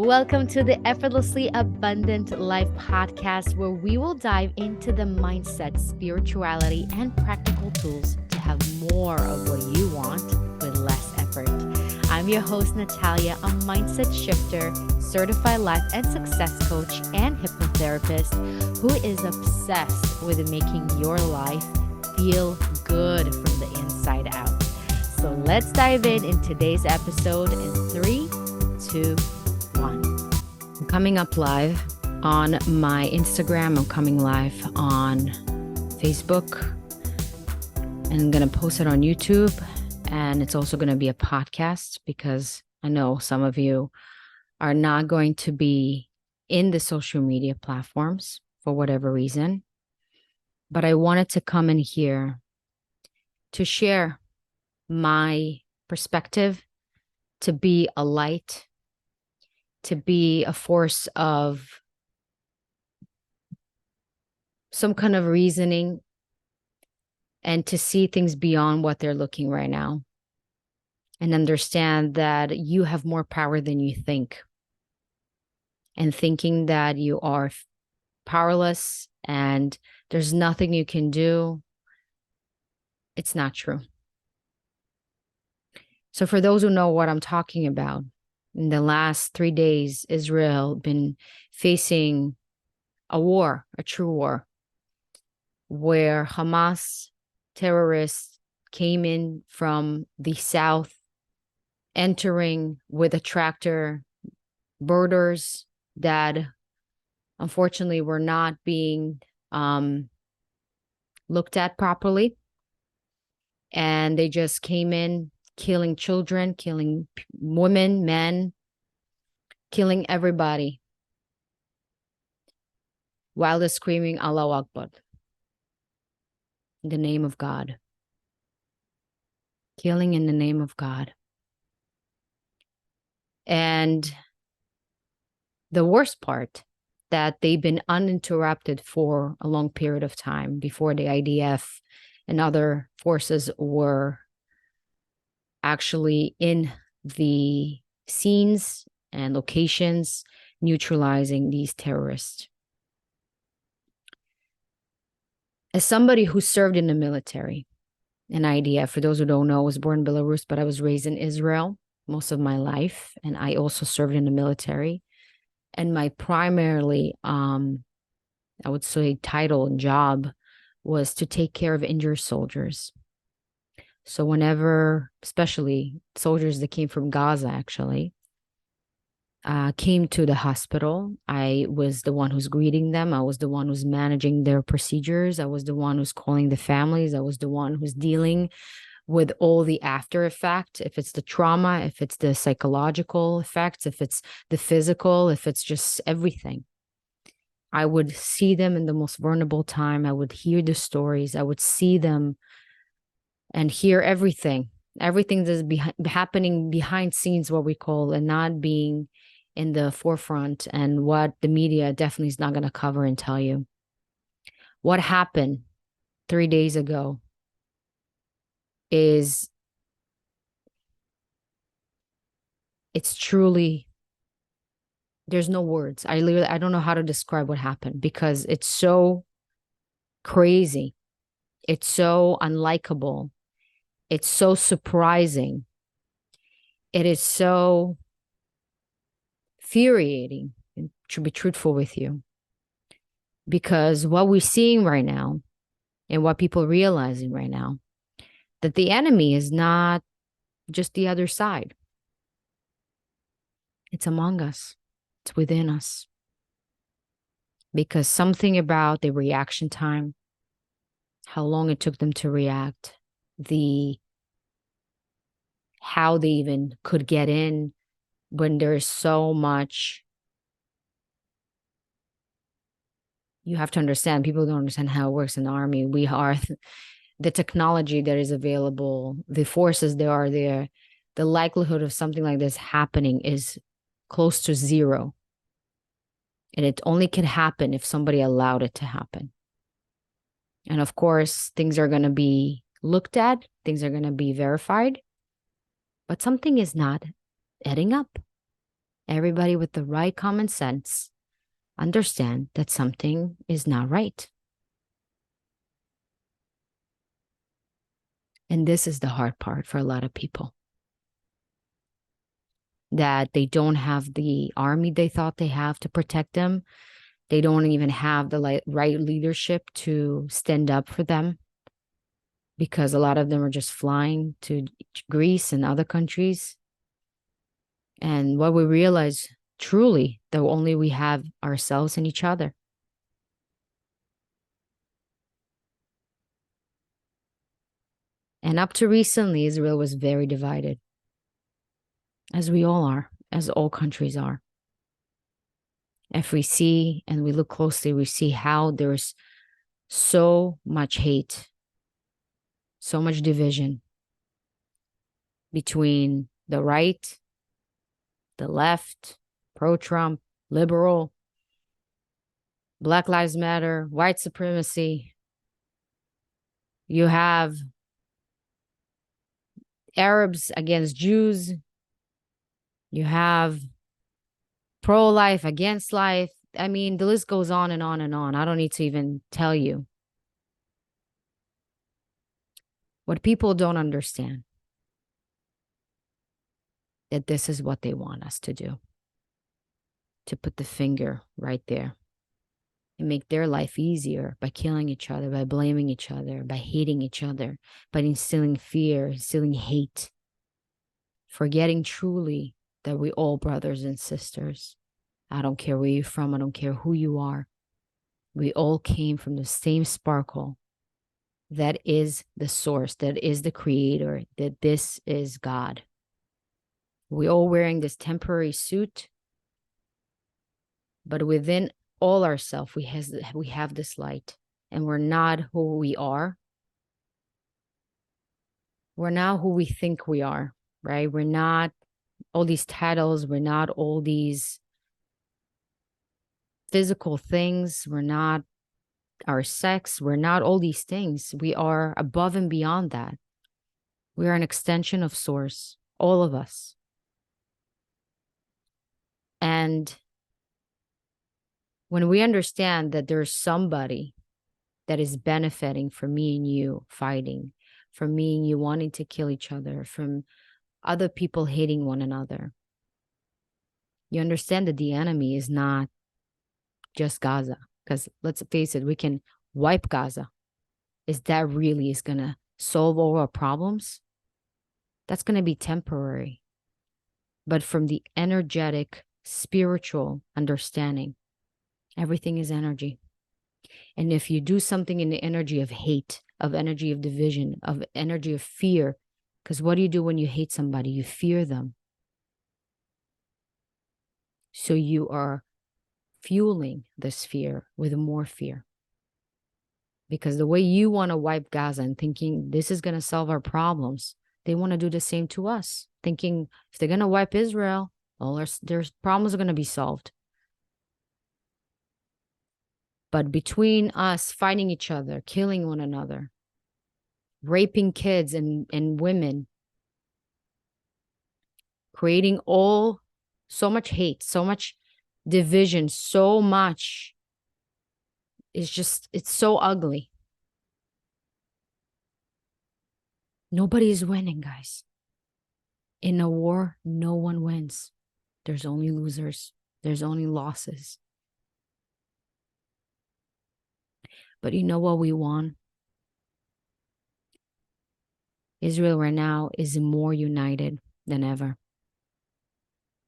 Welcome to the Effortlessly Abundant Life podcast, where we will dive into the mindset, spirituality, and practical tools to have more of what you want with less effort. I'm your host, Natalia, a mindset shifter, certified life and success coach, and hypnotherapist who is obsessed with making your life feel good from the inside out. So let's dive in today's episode in 3, 2, 1. I'm coming up live on my Instagram. I'm coming live on Facebook. And I'm going to post it on YouTube. And it's also going to be a podcast because I know some of you are not going to be in the social media platforms for whatever reason. But I wanted to come in here to share my perspective, to be a light, to be a force of some kind of reasoning, and to see things beyond what they're looking right now and understand that you have more power than you think. And thinking that you are powerless and there's nothing you can do, it's not true. So for those who know what I'm talking about, in the last 3 days, Israel been facing a war, a true war, where Hamas terrorists came in from the south, entering with a tractor, borders that unfortunately were not being looked at properly. And they just came in, killing children, killing women, men, killing everybody, while they're screaming Allahu Akbar, in the name of God. Killing in the name of God. And the worst part, that they've been uninterrupted for a long period of time before the IDF and other forces were actually in the scenes and locations neutralizing these terrorists. As somebody who served in the military, an IDF, for those who don't know, I was born in Belarus, but I was raised in Israel most of my life. And I also served in the military. And my primarily, I would say, title and job was to take care of injured soldiers. So whenever, especially soldiers that came from Gaza, actually, came to the hospital, I was the one who's greeting them. I was the one who's managing their procedures. I was the one who's calling the families. I was the one who's dealing with all the after effect, if it's the trauma, if it's the psychological effects, if it's the physical, if it's just everything. I would see them in the most vulnerable time. I would hear the stories. I would see them and hear everything that's happening behind scenes, what we call, and not being in the forefront, and what the media definitely is not going to cover and tell you. What happened 3 days ago is, it's truly, there's no words. I don't know how to describe what happened, because it's so crazy. It's so unlikable. It's so surprising. It is so infuriating, to be truthful with you, because what we're seeing right now and what people are realizing right now, that the enemy is not just the other side. It's among us. It's within us. Because something about the reaction time, how long it took them to react, how they even could get in when there's so much. You have to understand, people don't understand how it works in the army. We are the technology that is available, the forces that are there, the likelihood of something like this happening is close to zero. And it only can happen if somebody allowed it to happen. And of course, things are going to be looked at, things are going to be verified, but something is not adding up. Everybody with the right common sense understand that something is not right. And this is the hard part for a lot of people, that they don't have the army they thought they have to protect them. They don't even have the right leadership to stand up for them, because a lot of them are just flying to Greece and other countries. And what we realize truly, that only we have ourselves and each other. And up to recently, Israel was very divided, as we all are, as all countries are. If we see and we look closely, we see how there's so much hate, so much division between the right, the left, pro-Trump, liberal, Black Lives Matter, white supremacy. You have Arabs against Jews. You have pro-life against life. I mean, the list goes on and on and on. I don't need to even tell you. What people don't understand, that this is what they want us to do, to put the finger right there and make their life easier by killing each other, by blaming each other, by hating each other, by instilling fear, instilling hate, forgetting truly that we all brothers and sisters. I don't care where you're from. I don't care who you are. We all came from the same sparkle. That is the source, that is the creator, that this is God. We all wearing this temporary suit, but within all ourselves, we have this light, and we're not who we are. We're not who we think we are, right? We're not all these titles. We're not all these physical things. We're not our sex. We're not all these things. We are above and beyond that. We are an extension of Source, all of us. And when we understand that there's somebody that is benefiting from me and you fighting, from me and you wanting to kill each other, from other people hating one another, you understand that the enemy is not just Gaza. Because let's face it, we can wipe Gaza. Is that really is going to solve all our problems? That's going to be temporary. But from the energetic, spiritual understanding, everything is energy. And if you do something in the energy of hate, of energy of division, of energy of fear, because what do you do when you hate somebody? You fear them. So you are fueling this fear with more fear. Because the way you want to wipe Gaza and thinking this is going to solve our problems, they want to do the same to us, thinking if they're going to wipe Israel, all their problems are going to be solved. But between us fighting each other, killing one another, raping kids and women, creating so much hate, so much division, so much, it's so ugly. Nobody is winning, guys. In a war, no one wins. There's only losers. There's only losses. But you know what we want? Israel right now is more united than ever.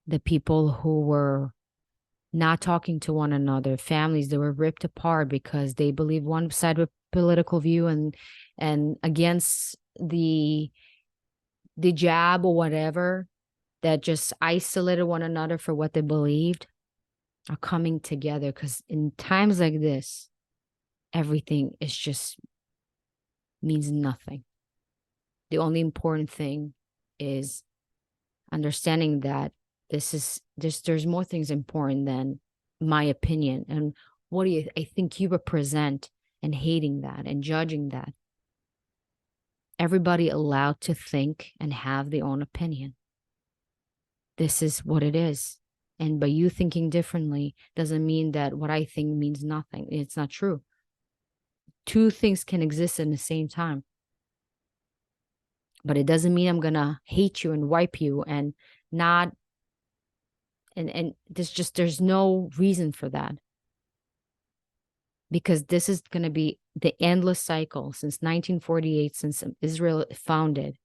The people who were not talking to one another, families that were ripped apart because they believe one side of political view and against the jab or whatever, that just isolated one another for what they believed, are coming together. Because in times like this, everything is just means nothing. The only important thing is understanding that there's more things important than my opinion and what do I think you represent, and hating that and judging that. Everybody allowed to think and have their own opinion. This is what it is. And by you thinking differently doesn't mean that what I think means nothing. It's not true. Two things can exist in the same time. But it doesn't mean I'm gonna hate you and wipe you and not and there's no reason for that. Because this is gonna be the endless cycle since 1948, since Israel founded.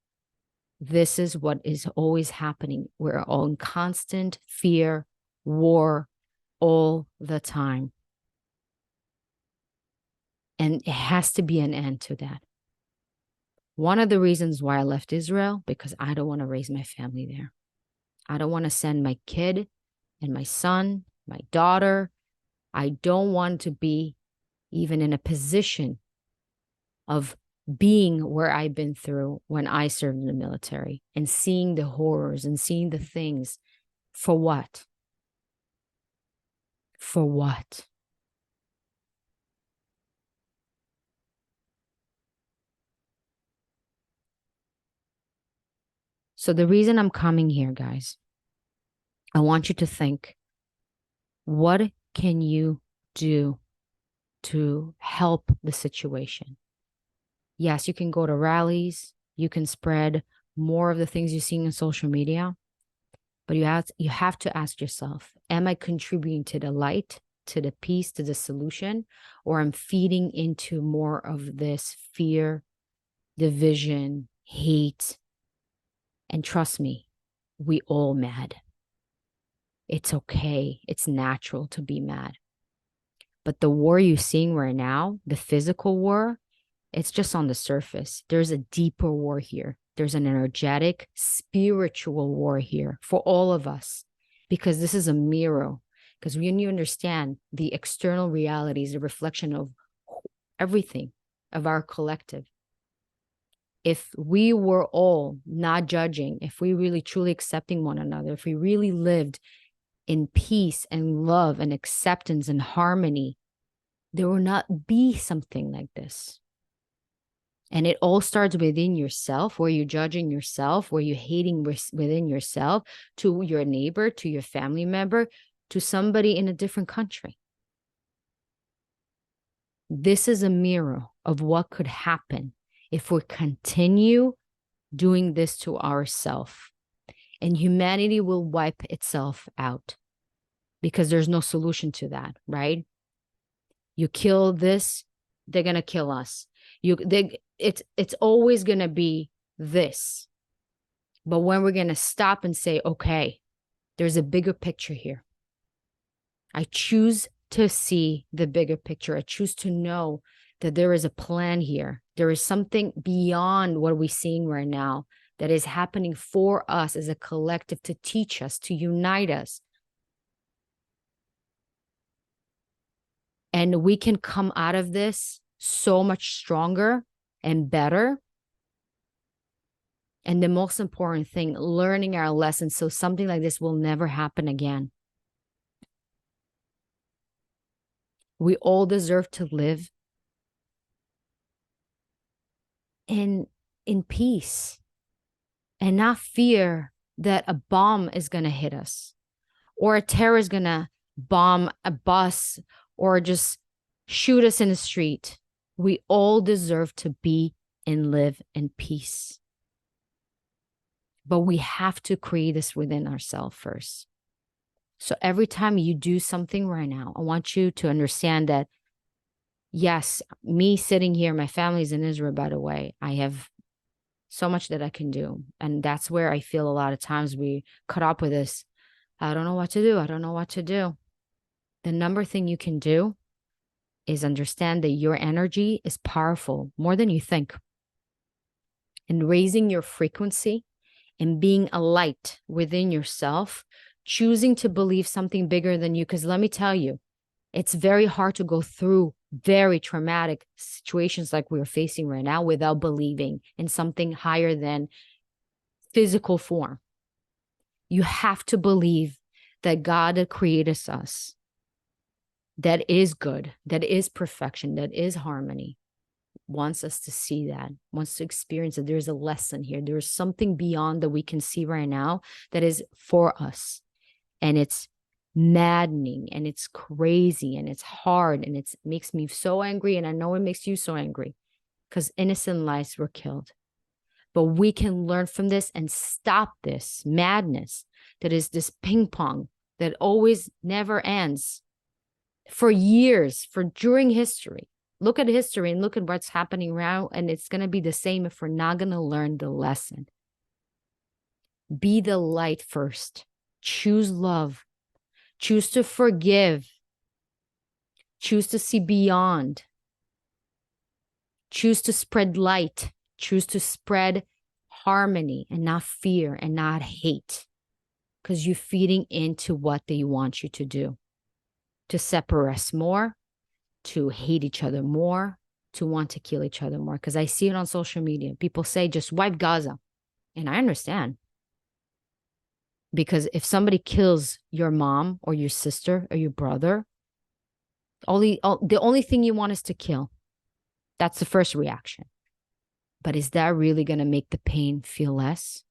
This is what is always happening. We're all in constant fear, war, all the time. And it has to be an end to that. One of the reasons why I left Israel, because I don't want to raise my family there. I don't want to send my kid and my son, my daughter. I don't want to be even in a position of being where I've been through when I served in the military and seeing the horrors and seeing the things. For what? For what? So the reason I'm coming here, guys, I want you to think, what can you do to help the situation? Yes, you can go to rallies, you can spread more of the things you're seeing on social media, but you have to ask yourself, am I contributing to the light, to the peace, to the solution, or I'm feeding into more of this fear, division, hate? And trust me, we all mad. It's okay. It's natural to be mad. But the war you're seeing right now, the physical war, it's just on the surface. There's a deeper war here. There's an energetic, spiritual war here for all of us, because this is a mirror. Because when you understand the external reality is a reflection of everything, of our collective. If we were all not judging, if we really truly accepting one another, if we really lived in peace and love and acceptance and harmony, there will not be something like this. And it all starts within yourself, where you're judging yourself, where you're hating within yourself, to your neighbor, to your family member, to somebody in a different country. This is a mirror of what could happen if we continue doing this to ourselves. And humanity will wipe itself out because there's no solution to that, right? You kill this, they're going to kill us. It's always going to be this. But when we're going to stop and say, okay, there's a bigger picture here. I choose to see the bigger picture. I choose to know that there is a plan here. There is something beyond what we're seeing right now that is happening for us as a collective to teach us, to unite us. And we can come out of this so much stronger and better. And the most important thing, learning our lessons so something like this will never happen again. We all deserve to live in peace and not fear that a bomb is going to hit us or a terror is going to bomb a bus or just shoot us in the street. We all deserve to be and live in peace. But we have to create this within ourselves first. So every time you do something right now, I want you to understand that, yes, me sitting here, my family's in Israel, by the way, I have so much that I can do. And that's where I feel a lot of times we cut up with this. I don't know what to do. I don't know what to do. The number thing you can do is understand that your energy is powerful more than you think. And raising your frequency and being a light within yourself, choosing to believe something bigger than you. Because let me tell you, it's very hard to go through very traumatic situations like we're facing right now without believing in something higher than physical form. You have to believe that God that created us, that is good, that is perfection, that is harmony, wants us to see that, wants to experience that there's a lesson here. There's something beyond that we can see right now that is for us. And it's maddening and it's crazy and it's hard and it makes me so angry. And I know it makes you so angry because innocent lives were killed. But we can learn from this and stop this madness that is this ping pong that always never ends for years, for during history. Look at history and look at what's happening now. And it's going to be the same if we're not going to learn the lesson. Be the light first. Choose love. Choose to forgive. Choose to see beyond. Choose to spread light. Choose to spread harmony and not fear and not hate. Because you're feeding into what they want you to do. To separate us more, to hate each other more, to want to kill each other more. Because I see it on social media. People say, just wipe Gaza. And I understand. Because if somebody kills your mom or your sister or your brother, the only thing you want is to kill. That's the first reaction. But is that really going to make the pain feel less?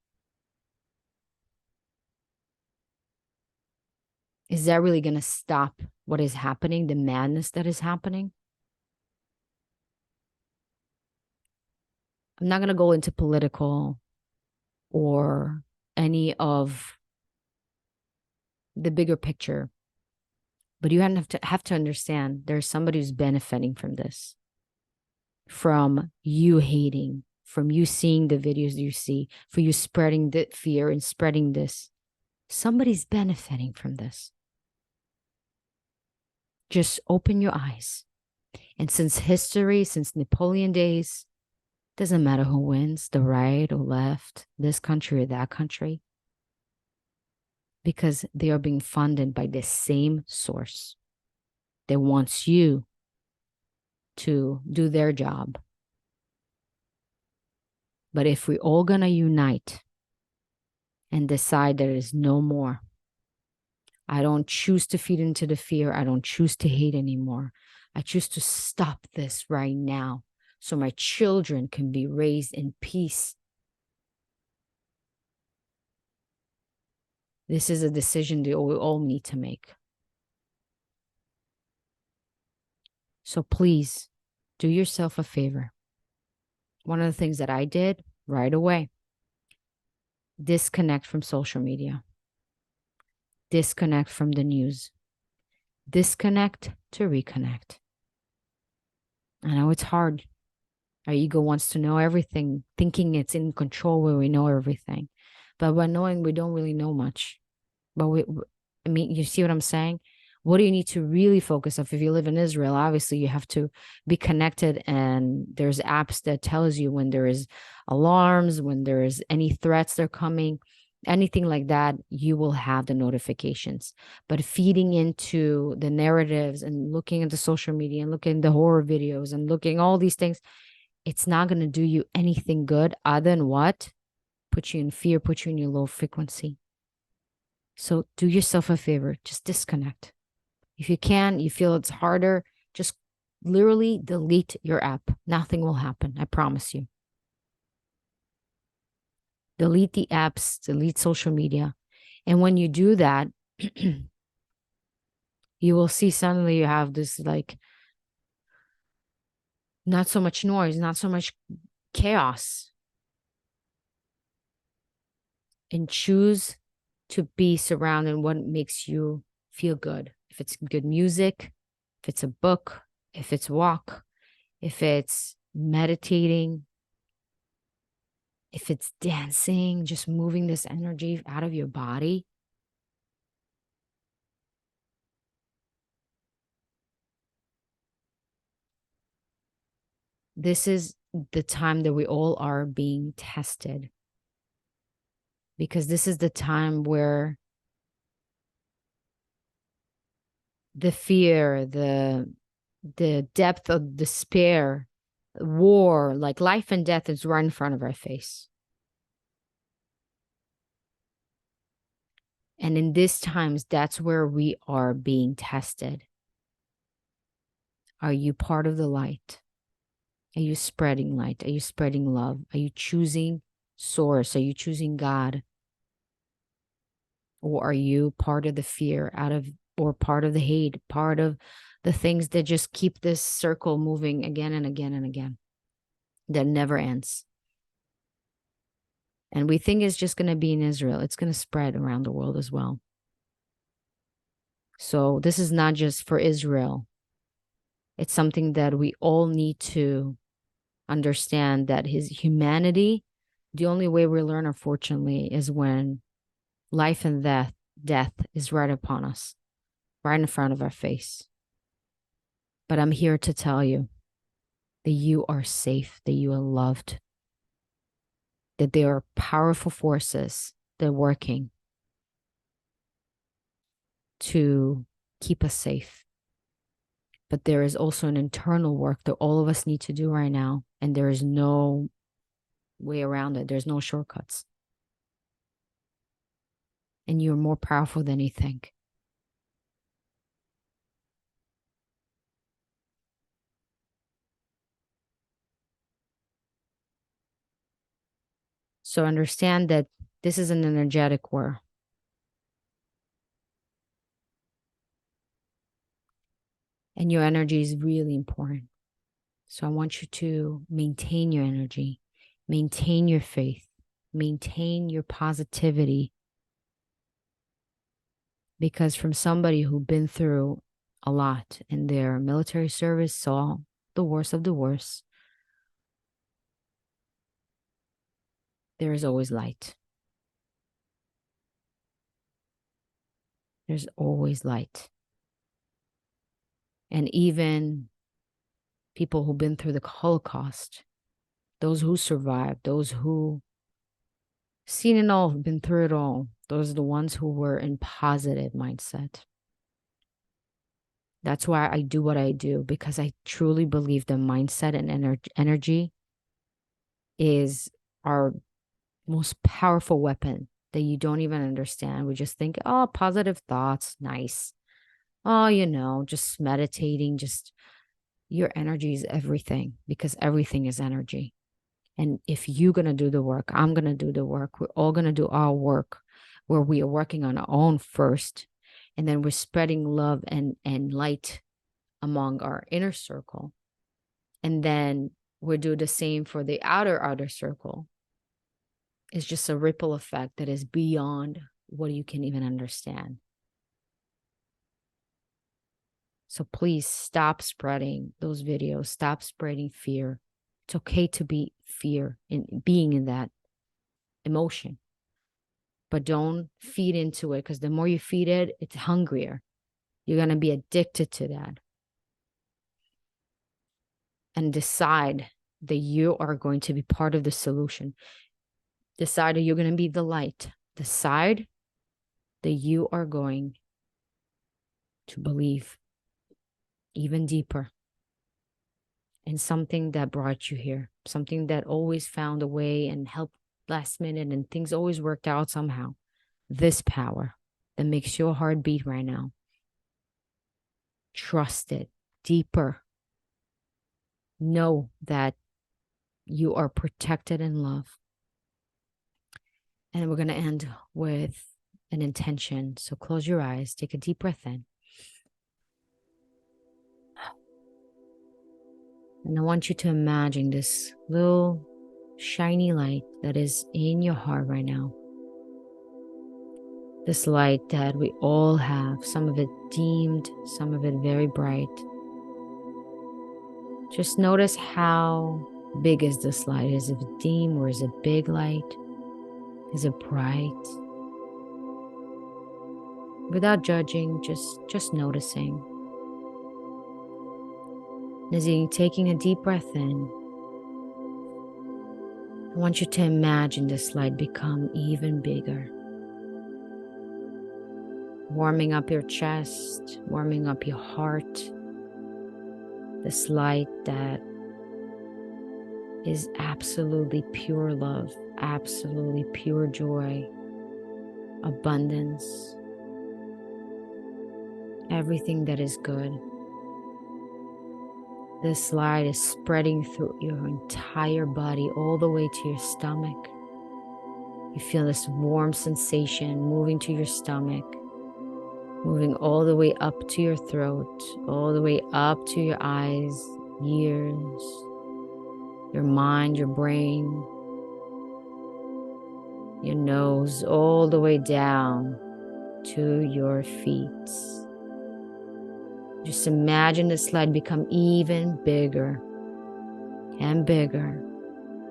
Is that really going to stop what is happening, the madness that is happening? I'm not going to go into political or any of the bigger picture, but you have to understand there's somebody who's benefiting from this, from you hating, from you seeing the videos you see, for you spreading the fear and spreading this. Somebody's benefiting from this. Just open your eyes. And since history, since Napoleon days, doesn't matter who wins, the right or left, this country or that country, because they are being funded by the same source that wants you to do their job. But if we're all gonna unite and decide there is no more, I don't choose to feed into the fear. I don't choose to hate anymore. I choose to stop this right now so my children can be raised in peace. This is a decision that we all need to make. So please do yourself a favor. One of the things that I did right away, disconnect from social media, disconnect from the news, disconnect to reconnect. I know it's hard. Our ego wants to know everything, thinking it's in control where we know everything. But by knowing we don't really know much. But I mean, you see what I'm saying? What do you need to really focus on? If you live in Israel, obviously you have to be connected, and there's apps that tells you when there is alarms, when there is any threats that are coming, anything like that, you will have the notifications. But feeding into the narratives and looking at the social media and looking at the horror videos and looking all these things, it's not going to do you anything good other than what? Put you in fear, put you in your low frequency. So do yourself a favor, just disconnect. If you can, you feel it's harder, just literally delete your app. Nothing will happen, I promise you. Delete the apps, delete social media. And when you do that, you will see suddenly you have this like, not so much noise, not so much chaos. And choose to be surrounded what makes you feel good. If it's good music, if it's a book, if it's walk, if it's meditating, if it's dancing, just moving this energy out of your body. This is the time that we all are being tested. Because this is the time where the fear, the depth of despair, war, like life and death is right in front of our face. And in these times, that's where we are being tested. Are you part of the light? Are you spreading light? Are you spreading love? Are you choosing source? Are you choosing God? Or are you part of the fear or part of the hate, part of the things that just keep this circle moving again and again and again, that never ends? And we think it's just going to be in Israel. It's going to spread around the world as well. So this is not just for Israel. It's something that we all need to understand, that his humanity, the only way we learn, unfortunately, is when life and death is right upon us, right in front of our face. But I'm here to tell you that you are safe, that you are loved, that there are powerful forces that are working to keep us safe. But there is also an internal work that all of us need to do right now. And there is no way around it. There's no shortcuts. And you're more powerful than you think. So understand that this is an energetic war. And your energy is really important. So I want you to maintain your energy, maintain your faith, maintain your positivity. Because from somebody who's been through a lot in their military service, saw the worst of the worst, there is always light. There's always light. And even people who've been through the Holocaust, those who survived, those who seen it all, been through it all, those are the ones who were in positive mindset. That's why I do what I do, because I truly believe the mindset and energy is our most powerful weapon that you don't even understand. We just think, oh, positive thoughts, nice. Oh, just meditating, just your energy is everything, because everything is energy. And if you're going to do the work, I'm going to do the work. We're all going to do our work, where we are working on our own first. And then we're spreading love and light among our inner circle. And then we'll do the same for the outer circle. It's just a ripple effect that is beyond what you can even understand. So please stop spreading those videos. Stop spreading fear. It's okay to be fear and being in that emotion. But don't feed into it, because the more you feed it, it's hungrier. You're going to be addicted to that. And decide that you are going to be part of the solution. Decide that you're going to be the light. Decide that you are going to believe even deeper in something that brought you here, something that always found a way and helped last minute, and things always worked out somehow. This power that makes your heart beat right now. Trust it deeper. Know that you are protected in love. And we're going to end with an intention. So close your eyes, take a deep breath in. And I want you to imagine this little shiny light that is in your heart right now. This light that we all have, some of it dimmed, some of it very bright. Just notice how big is this light? Is it dim or is it big light? Is it bright? Without judging, just noticing. As you're taking a deep breath in, I want you to imagine this light become even bigger. Warming up your chest, warming up your heart. This light that is absolutely pure love, absolutely pure joy, abundance, everything that is good. This light is spreading through your entire body, all the way to your stomach. You feel this warm sensation moving to your stomach, moving all the way up to your throat, all the way up to your eyes, ears, your mind, your brain, your nose, all the way down to your feet. Just imagine this light become even bigger and bigger,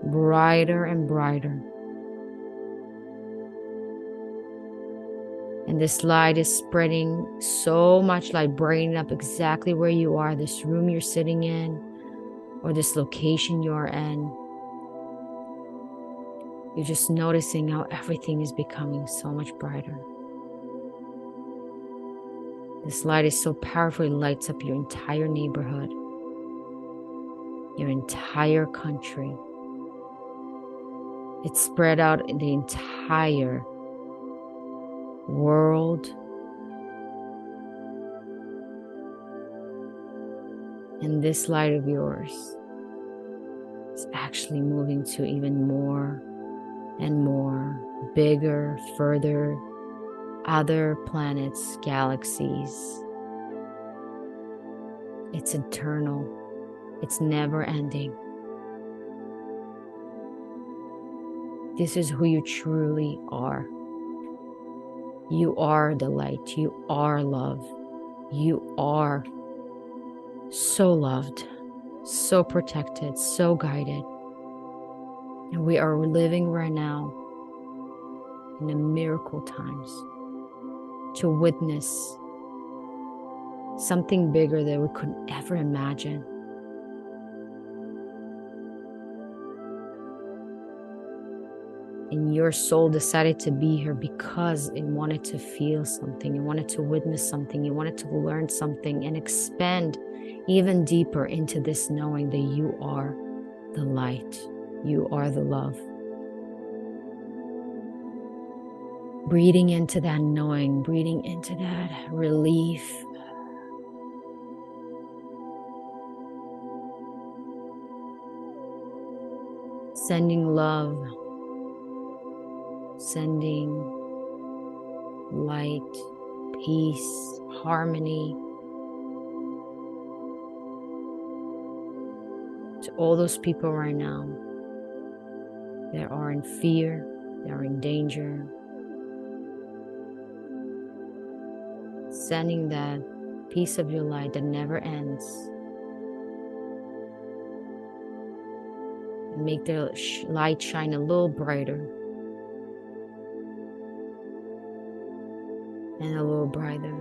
brighter and brighter. And this light is spreading so much light, brightening up exactly where you are, this room you're sitting in, or this location you're in. You're just noticing how everything is becoming so much brighter. This light is so powerful, it lights up your entire neighborhood, your entire country. It's spread out in the entire world. And this light of yours is actually moving to even more and more, bigger, further, other planets, galaxies. It's eternal. It's never ending. This is who you truly are. You are the light. You are love. You are so loved, so protected, so guided. And we are living right now in the miracle times to witness something bigger that we could ever imagine. And your soul decided to be here because it wanted to feel something, it wanted to witness something, it wanted to learn something and expand even deeper into this knowing that you are the light, you are the love. Breathing into that knowing, breathing into that relief. Sending love, sending light, peace, harmony to all those people right now that are in fear, that are in danger. Sending that piece of your light that never ends. And make the light shine a little brighter. And a little brighter.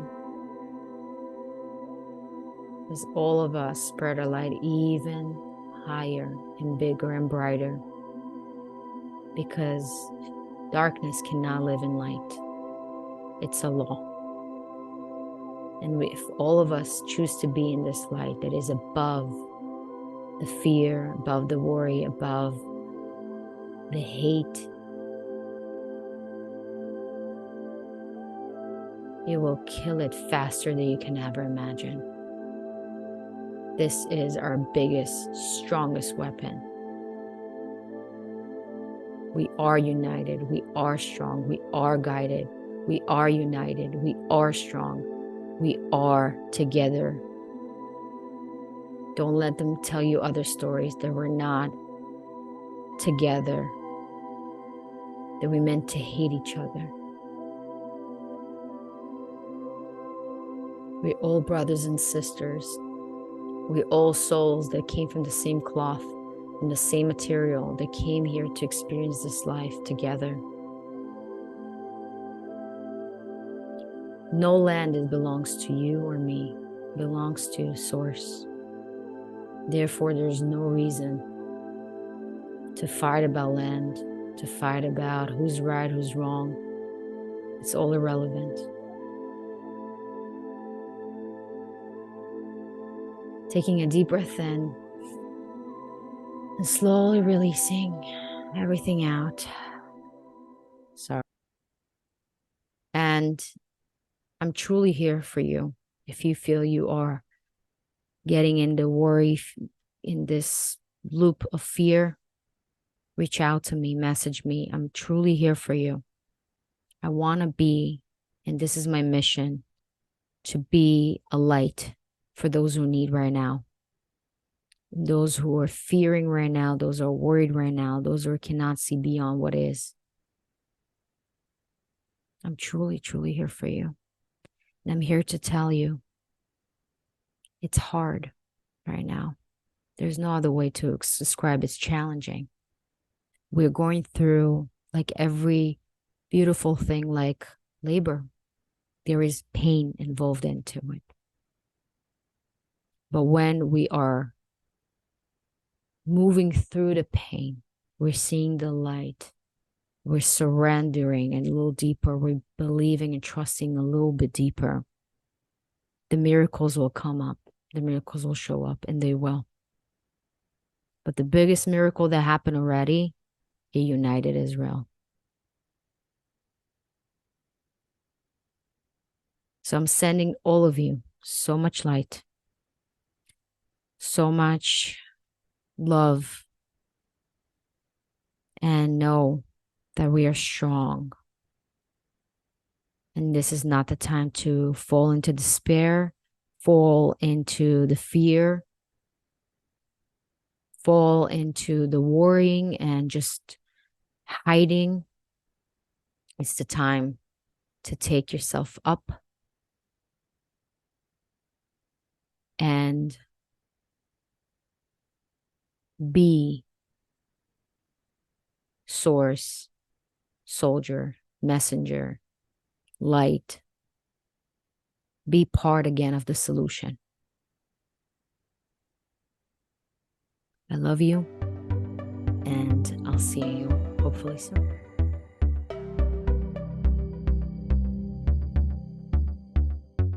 As all of us spread our light even higher and bigger and brighter. Because darkness cannot live in light. It's a law. And if all of us choose to be in this light that is above the fear, above the worry, above the hate, it will kill it faster than you can ever imagine. This is our biggest, strongest weapon. We are united. We are strong. We are guided. We are united. We are strong. We are together. Don't let them tell you other stories that we're not together, that we meant to hate each other. We're all brothers and sisters. We're all souls that came from the same cloth, from the same material, that came here to experience this life together. No land that belongs to you or me, belongs to Source. Therefore, there's no reason to fight about land, to fight about who's right, who's wrong. It's all irrelevant. Taking a deep breath in and slowly releasing everything out. Sorry. And I'm truly here for you. If you feel you are getting in the worry, in this loop of fear, reach out to me, message me. I'm truly here for you. I want to be, and this is my mission, to be a light for those who need right now. Those who are fearing right now, those who are worried right now, those who cannot see beyond what is. I'm truly, truly here for you. And I'm here to tell you it's hard right now. There's no other way to describe it's challenging. We're going through, like every beautiful thing, like labor. There is pain involved into it. But when we are moving through the pain, we're seeing the light. We're surrendering a little deeper. We're believing and trusting a little bit deeper. The miracles will come up. The miracles will show up, and they will. But the biggest miracle that happened already, it united Israel. So I'm sending all of you so much light, so much love, and know that we are strong. And this is not the time to fall into despair, fall into the fear, fall into the worrying and just hiding. It's the time to take yourself up and be source, soldier, messenger, light. Be part again of the solution. I love you, and I'll see you hopefully soon.